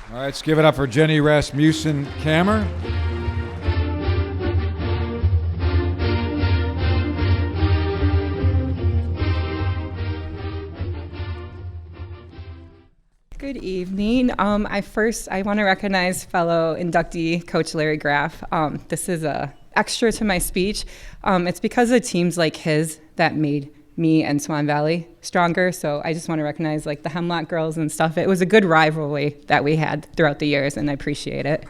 All right, let's give it up for Jenni Rasmussen Kammer. Good evening. I want to recognize fellow inductee Coach Larry Graff. This is a extra to my speech. It's because of teams like his that made me and Swan Valley stronger. So I just want to recognize like the Hemlock girls and stuff. It was a good rivalry that we had throughout the years, and I appreciate it.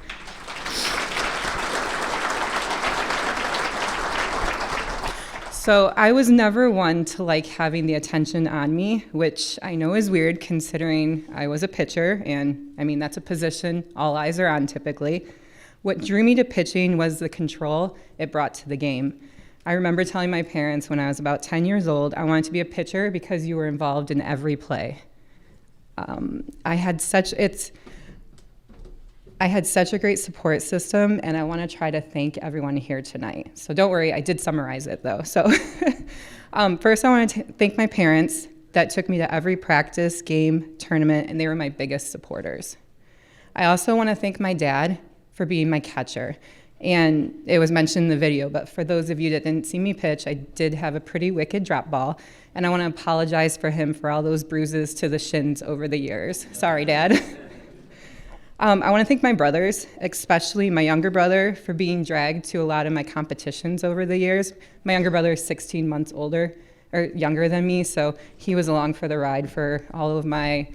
So I was never one to like having the attention on me, which I know is weird considering I was a pitcher, and I mean, that's a position all eyes are on typically. What drew me to pitching was the control it brought to the game. I remember telling my parents when I was about 10 years old, I wanted to be a pitcher because you were involved in every play. I had such a great support system, and I want to try to thank everyone here tonight. So don't worry, I did summarize it though. So first I want to thank my parents that took me to every practice, game, tournament, and they were my biggest supporters. I also want to thank my dad for being my catcher. And it was mentioned in the video, but for those of you that didn't see me pitch, I did have a pretty wicked drop ball, and I want to apologize for him for all those bruises to the shins over the years. Sorry, Dad. I want to thank my brothers, especially my younger brother, for being dragged to a lot of my competitions over the years. My younger brother is 16 months older, or younger than me, so he was along for the ride for all of my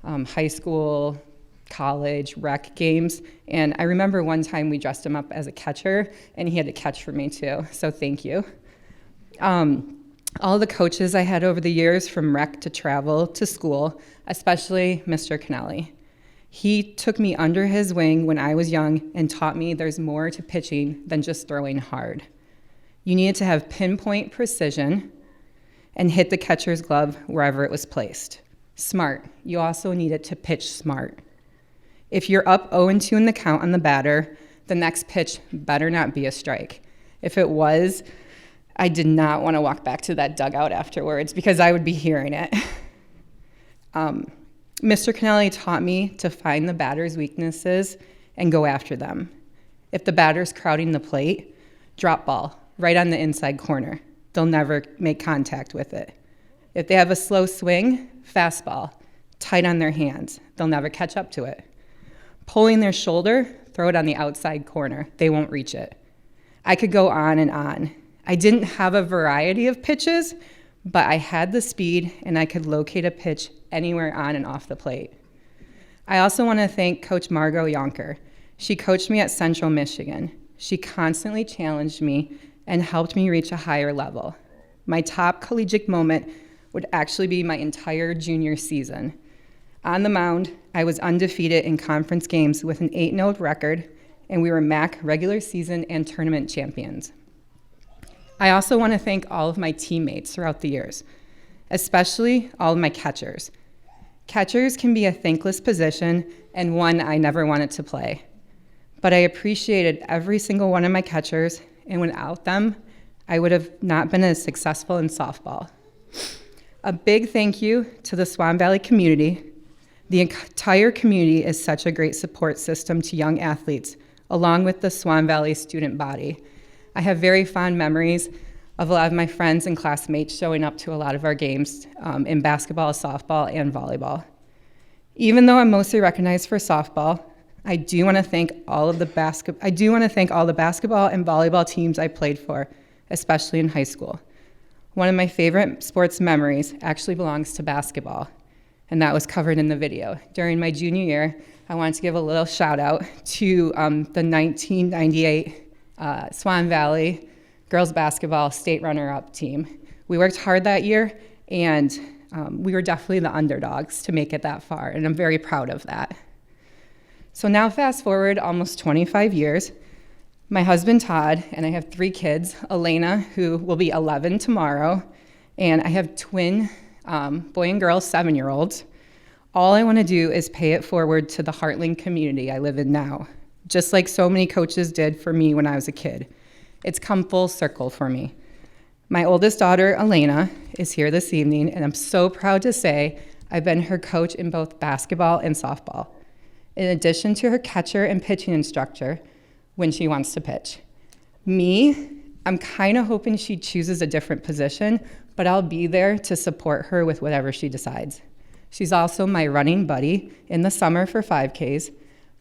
high school, college, rec games. And I remember one time we dressed him up as a catcher, and he had to catch for me too, so thank you. All the coaches I had over the years, from rec to travel to school, especially Mr. Kennelly. He took me under his wing when I was young and taught me there's more to pitching than just throwing hard. You needed to have pinpoint precision and hit the catcher's glove wherever it was placed. Smart. You also needed to pitch smart. If you're up 0-2 in the count on the batter, the next pitch better not be a strike. If it was, I did not want to walk back to that dugout afterwards because I would be hearing it. Mr. Kennelly taught me to find the batter's weaknesses and go after them. If the batter's crowding the plate, drop ball right on the inside corner. They'll never make contact with it. If they have a slow swing, fastball, tight on their hands. They'll never catch up to it. Pulling their shoulder, throw it on the outside corner. They won't reach it. I could go on and on. I didn't have a variety of pitches, but I had the speed and I could locate a pitch anywhere on and off the plate. I also want to thank Coach Margot Yonker. She coached me at Central Michigan. She constantly challenged me and helped me reach a higher level. My top collegiate moment would actually be my entire junior season. On the mound, I was undefeated in conference games with an 8-0 record, and we were MAC regular season and tournament champions. I also want to thank all of my teammates throughout the years, especially all of my catchers. Catchers can be a thankless position and one I never wanted to play. But I appreciated every single one of my catchers, and without them, I would have not been as successful in softball. A big thank you to the Swan Valley community. The entire community is such a great support system to young athletes, along with the Swan Valley student body. I have very fond memories of a lot of my friends and classmates showing up to a lot of our games in basketball, softball, and volleyball. Even though I'm mostly recognized for softball, I do want to thank all the basketball and volleyball teams I played for, especially in high school. One of my favorite sports memories actually belongs to basketball, and that was covered in the video. During my junior year, I wanted to give a little shout out to the 1998 Swan Valley girls basketball state runner-up team. We worked hard that year, and we were definitely the underdogs to make it that far, and I'm very proud of that. So now fast forward almost 25 years, my husband Todd, and I have 3 kids, Elena, who will be 11 tomorrow, and I have twin boy and girl 7-year-olds. All I want to do is pay it forward to the Heartland community I live in now, just like so many coaches did for me when I was a kid. It's come full circle for me. My oldest daughter, Elena, is here this evening, and I'm so proud to say I've been her coach in both basketball and softball. in addition to her catcher and pitching instructor when she wants to pitch. Me, I'm kind of hoping she chooses a different position, but I'll be there to support her with whatever she decides. She's also my running buddy in the summer for 5Ks,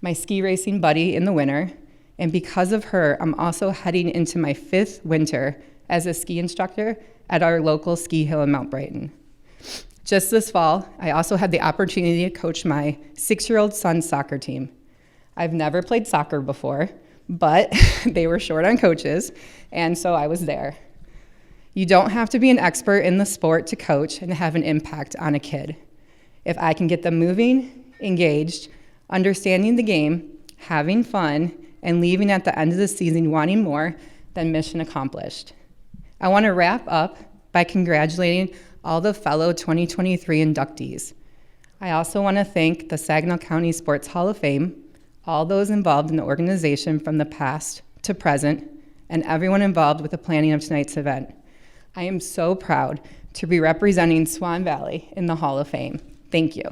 my ski racing buddy in the winter, and because of her, I'm also heading into my 5th winter as a ski instructor at our local ski hill in Mount Brighton. Just this fall, I also had the opportunity to coach my 6-year-old son's soccer team. I've never played soccer before, but they were short on coaches, and so I was there. You don't have to be an expert in the sport to coach and have an impact on a kid. If I can get them moving, engaged, understanding the game, having fun, and leaving at the end of the season wanting more, then mission accomplished. I want to wrap up by congratulating all the fellow 2023 inductees. I also want to thank the Saginaw County Sports Hall of Fame, all those involved in the organization from the past to present, and everyone involved with the planning of tonight's event. I am so proud to be representing Swan Valley in the Hall of Fame. Thank you.